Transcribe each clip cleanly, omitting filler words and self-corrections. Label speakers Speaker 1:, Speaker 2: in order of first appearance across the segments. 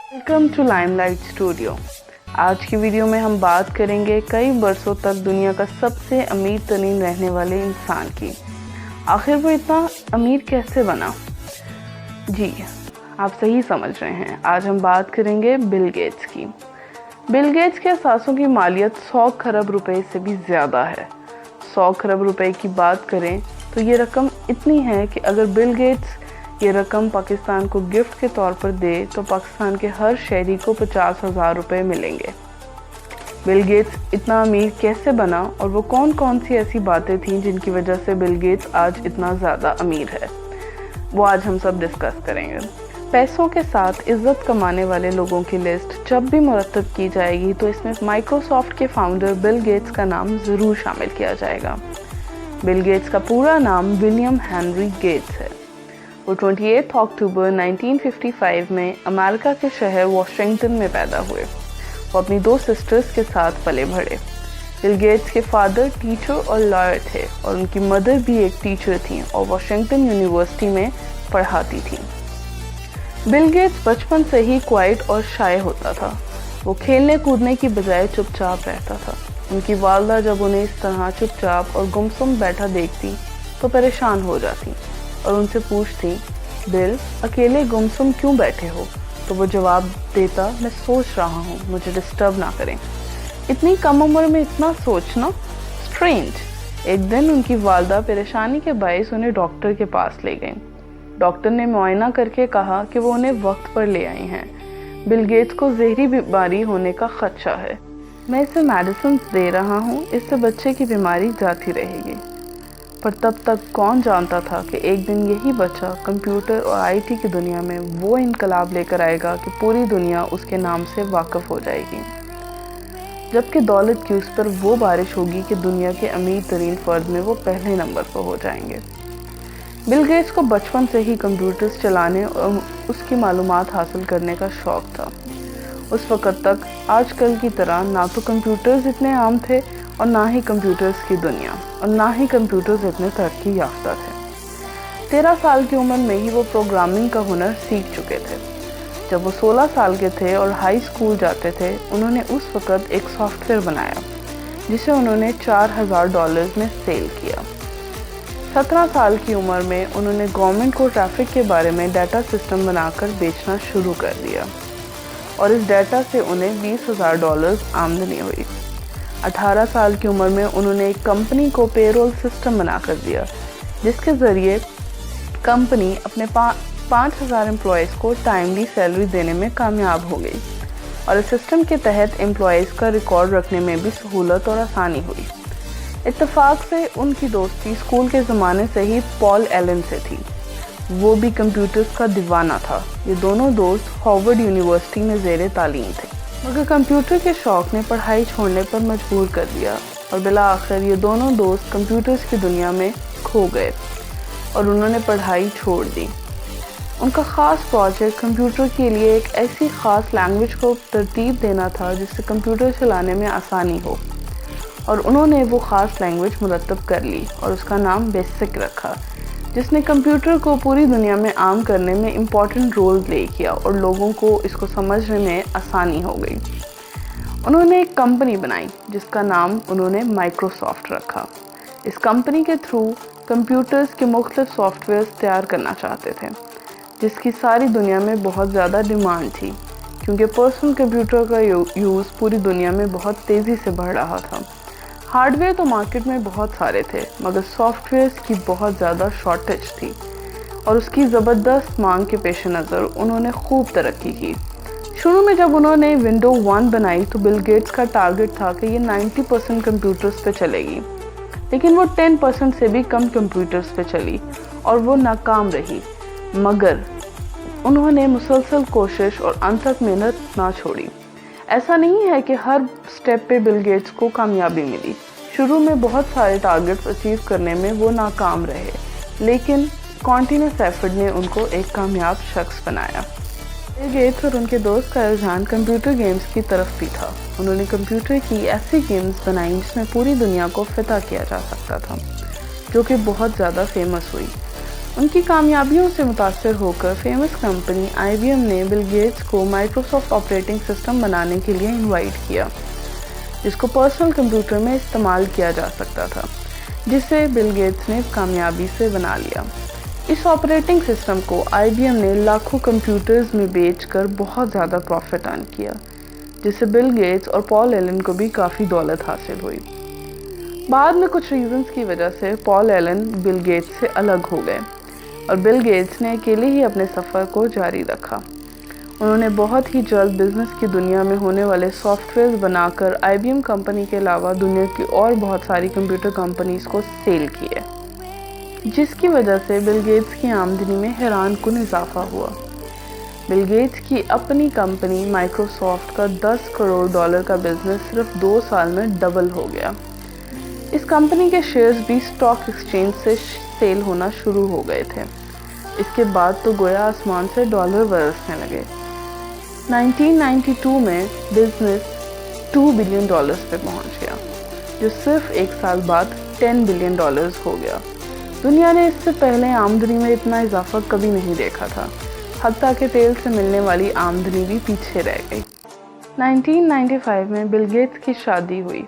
Speaker 1: Welcome to limelight studio. आज की video में हम बात करेंगे कई बरसों तक दुनिया का सबसे अमीर तरीन रहने वाले इंसान की। आखिर वो इतना अमीर कैसे बना? जी, आप सही समझ रहे हैं। आज हम बात करेंगे बिल गेट्स की। बिल गेट्स के असासों की मालियत 100 खरब रुपए से भी ज़्यादा है। 100 खरब रुपए की बात करें तो ये रकम इतनी है कि अगर बिल गेट्स ये रकम पाकिस्तान को गिफ्ट के तौर पर दे तो पाकिस्तान के हर शहरी को 50,000 रुपये मिलेंगे। बिल गेट्स इतना अमीर कैसे बना और वो कौन कौन सी ऐसी बातें थीं जिनकी वजह से बिल गेट्स आज इतना ज़्यादा अमीर है, वो आज हम सब डिस्कस करेंगे। पैसों के साथ इज्जत कमाने वाले लोगों की लिस्ट जब भी मुरतब की जाएगी तो इसमें माइक्रोसॉफ्ट के फाउंडर बिल गेट्स का नाम ज़रूर शामिल किया जाएगा। बिल गेट्स का पूरा नाम विलियम हेनरी गेट्स है। वो 28 अक्टूबर 1955 में अमेरिका के शहर वाशिंगटन में पैदा हुए। वो अपनी 2 सिस्टर्स के साथ पले बढ़े। बिल गेट्स के फादर टीचर और लॉयर थे और उनकी मदर भी एक टीचर थी और वाशिंगटन यूनिवर्सिटी में पढ़ाती थी। बिल गेट्स बचपन से ही क्वाइट और शाय होता था। वो खेलने कूदने की बजाय चुपचाप रहता था। उनकी वालदा जब उन्हें इस तरह चुपचाप और गुमसुम बैठा देखती तो परेशान हो जाती और उनसे पूछती, बिल अकेले गुमसुम क्यों बैठे हो? तो वो जवाब देता, मैं सोच रहा हूँ, मुझे डिस्टर्ब ना करें। इतनी कम उम्र में इतना सोचना, स्ट्रेंज। एक दिन उनकी वालदा परेशानी के बायस उन्हें डॉक्टर के पास ले गई। डॉक्टर ने मुआयना करके कहा कि वो उन्हें वक्त पर ले आई हैं। बिल गेट्स को जहरी बीमारी होने का खदशा है। मैं इसे मेडिसिन दे रहा हूँ, इससे बच्चे की बीमारी जाती रहेगी। पर तब तक कौन जानता था कि एक दिन यही बच्चा कंप्यूटर और आईटी की दुनिया में वो इनकलाब लेकर आएगा कि पूरी दुनिया उसके नाम से वाकिफ हो जाएगी। जबकि दौलत की उस पर वो बारिश होगी कि दुनिया के अमीर तरीन फर्द में वो पहले नंबर पर हो जाएंगे। बिल गेट्स को बचपन से ही कंप्यूटर्स चलाने और उसकी मालूमात हासिल करने का शौक़ था। उस वक़्त तक आजकल की तरह ना तो कंप्यूटर्स इतने आम थे और ना ही कंप्यूटर्स की दुनिया और ना ही कंप्यूटर्स इतने तरक्की याफ्ता थे। 13 साल की उम्र में ही वो प्रोग्रामिंग का हुनर सीख चुके थे। जब वो 16 साल के थे और हाई स्कूल जाते थे, उन्होंने उस वक़्त एक सॉफ्टवेयर बनाया जिसे उन्होंने $4,000 में सेल किया। 17 साल की उम्र में उन्होंने गवर्नमेंट को ट्रैफिक के बारे में डाटा सिस्टम बनाकर बेचना शुरू कर दिया और इस डाटा से उन्हें $20,000 आमदनी हुई। 18 साल की उम्र में उन्होंने एक कंपनी को पेरोल सिस्टम बनाकर दिया जिसके ज़रिए कंपनी अपने 5,000 एम्प्लॉयज़ को टाइमली सैलरी देने में कामयाब हो गई और इस सिस्टम के तहत एम्प्लॉयज़ का रिकॉर्ड रखने में भी सहूलत और आसानी हुई। इत्तेफाक से उनकी दोस्ती स्कूल के ज़माने से ही पॉल एलन से थी। वो भी कंप्यूटर्स का दीवाना था। ये दोनों दोस्त हार्वर्ड यूनिवर्सिटी में ज़ेरे तालीम थे, मगर कंप्यूटर के शौक़ ने पढ़ाई छोड़ने पर मजबूर कर दिया और बिला आखिर ये दोनों दोस्त कंप्यूटर्स की दुनिया में खो गए और उन्होंने पढ़ाई छोड़ दी। उनका ख़ास प्रोजेक्ट कंप्यूटर के लिए एक ऐसी ख़ास लैंग्वेज को तरतीब देना था जिससे कंप्यूटर चलाने में आसानी हो और उन्होंने वो ख़ास लैंग्वेज मुरतब कर ली और उसका नाम बेसिक रखा, जिसने कंप्यूटर को पूरी दुनिया में आम करने में इम्पॉर्टेंट रोल प्ले किया और लोगों को इसको समझने में आसानी हो गई। उन्होंने एक कंपनी बनाई जिसका नाम उन्होंने माइक्रोसॉफ्ट रखा। इस कंपनी के थ्रू कंप्यूटर्स के मुख्तलिफ सॉफ्टवेयर तैयार करना चाहते थे जिसकी सारी दुनिया में बहुत ज़्यादा डिमांड थी, क्योंकि पर्सनल कंप्यूटर का यूज़ पूरी दुनिया में बहुत तेज़ी से बढ़ रहा था। हार्डवेयर तो मार्केट में बहुत सारे थे, मगर सॉफ्टवेयर्स की बहुत ज़्यादा शॉर्टेज थी और उसकी ज़बरदस्त मांग के पेश नज़र उन्होंने खूब तरक्की की। शुरू में जब उन्होंने विंडो 1 बनाई तो बिल गेट्स का टारगेट था कि ये 90% कंप्यूटर्स पे चलेगी, लेकिन वो 10% से भी कम कंप्यूटर्स पे चली और वो नाकाम रही। मगर उन्होंने मुसलसल कोशिश और अंत तक मेहनत ना छोड़ी। ऐसा नहीं है कि हर स्टेप पे बिल गेट्स को कामयाबी मिली। शुरू में बहुत सारे टारगेट्स अचीव करने में वो नाकाम रहे, लेकिन कॉन्टीन्यूस एफर्ट ने उनको एक कामयाब शख्स बनाया। बिल गेट्स और उनके दोस्त का रुझान कंप्यूटर गेम्स की तरफ भी था। उन्होंने कंप्यूटर की ऐसी गेम्स बनाई जिसमें पूरी दुनिया को फिदा किया जा सकता था, जो कि बहुत ज़्यादा फेमस हुई। ان کی کامیابیوں سے متاثر ہو کر فیمس کمپنی IBM نے بل گیٹس کو مائکروسافٹ آپریٹنگ سسٹم بنانے کے لیے انوائٹ کیا، جس کو پرسنل کمپیوٹر میں استعمال کیا جا سکتا تھا، جسے بل گیٹس نے کامیابی سے بنا لیا۔ اس آپریٹنگ سسٹم کو IBM نے لاکھوں کمپیوٹرز میں بیچ کر بہت زیادہ پروفٹ ارن کیا، جس سے بل گیٹس اور پال ایلن کو بھی کافی دولت حاصل ہوئی۔ بعد میں کچھ ریزنز کی وجہ سے پال ایلن بل گیٹس سے الگ ہو گئے اور بل گیٹس نے اکیلے ہی اپنے سفر کو جاری رکھا۔ انہوں نے بہت ہی جلد بزنس کی دنیا میں ہونے والے سافٹ ویئر بنا کر IBM کمپنی کے علاوہ دنیا کی اور بہت ساری کمپیوٹر کمپنیز کو سیل کیے، جس کی وجہ سے بل گیٹس کی آمدنی میں حیران کن اضافہ ہوا۔ بل گیٹس کی اپنی کمپنی مائکروسافٹ کا $10 کروڑ کا بزنس صرف 2 سال میں ڈبل ہو گیا۔ اس کمپنی کے شیئرز بھی اسٹاک ایکسچینج سے سیل ہونا شروع ہو گئے تھے۔ اس کے بعد تو گویا آسمان سے ڈالر برسنے لگے۔ 1992 میں بزنس $2 بلین پہ پہنچ گیا، جو صرف 1 سال بعد $10 بلین ہو گیا۔ دنیا نے اس سے پہلے آمدنی میں اتنا اضافہ کبھی نہیں دیکھا تھا، حتیٰ کہ تیل سے ملنے والی آمدنی بھی پیچھے رہ گئی۔ 1995 میں بل گیٹس کی شادی ہوئی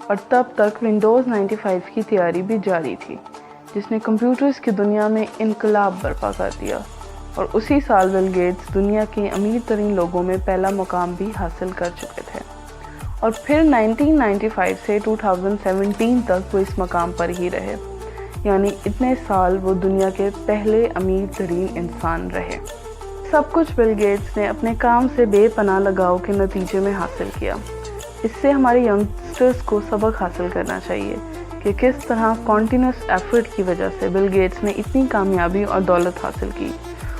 Speaker 1: اور تب تک ونڈوز 95 کی تیاری بھی جاری تھی، جس نے کمپیوٹرز کی دنیا میں انقلاب برپا کر دیا، اور اسی سال بل گیٹس دنیا کے امیر ترین لوگوں میں پہلا مقام بھی حاصل کر چکے تھے، اور پھر 1995 سے 2017 تک وہ اس مقام پر ہی رہے، یعنی اتنے سال وہ دنیا کے پہلے امیر ترین انسان رہے۔ سب کچھ بل گیٹس نے اپنے کام سے بے پناہ لگاؤ کے نتیجے میں حاصل کیا۔ اس سے ہمارے ینگسٹرز کو سبق حاصل کرنا چاہیے کہ کس طرح کنٹینیوس ایفرٹ کی وجہ سے بل گیٹس نے اتنی کامیابی اور دولت حاصل کی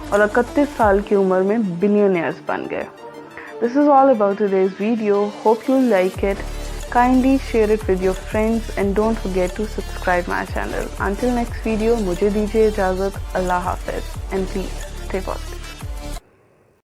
Speaker 1: اور 31 سال کی عمر میں بلینئرز بن گئے۔ This is all about today's video. Hope you like it. Kindly share it with your friends and don't forget to subscribe my channel. Until next video, مجھے دیجیے اجازت۔ اللہ حافظ and please stay positive.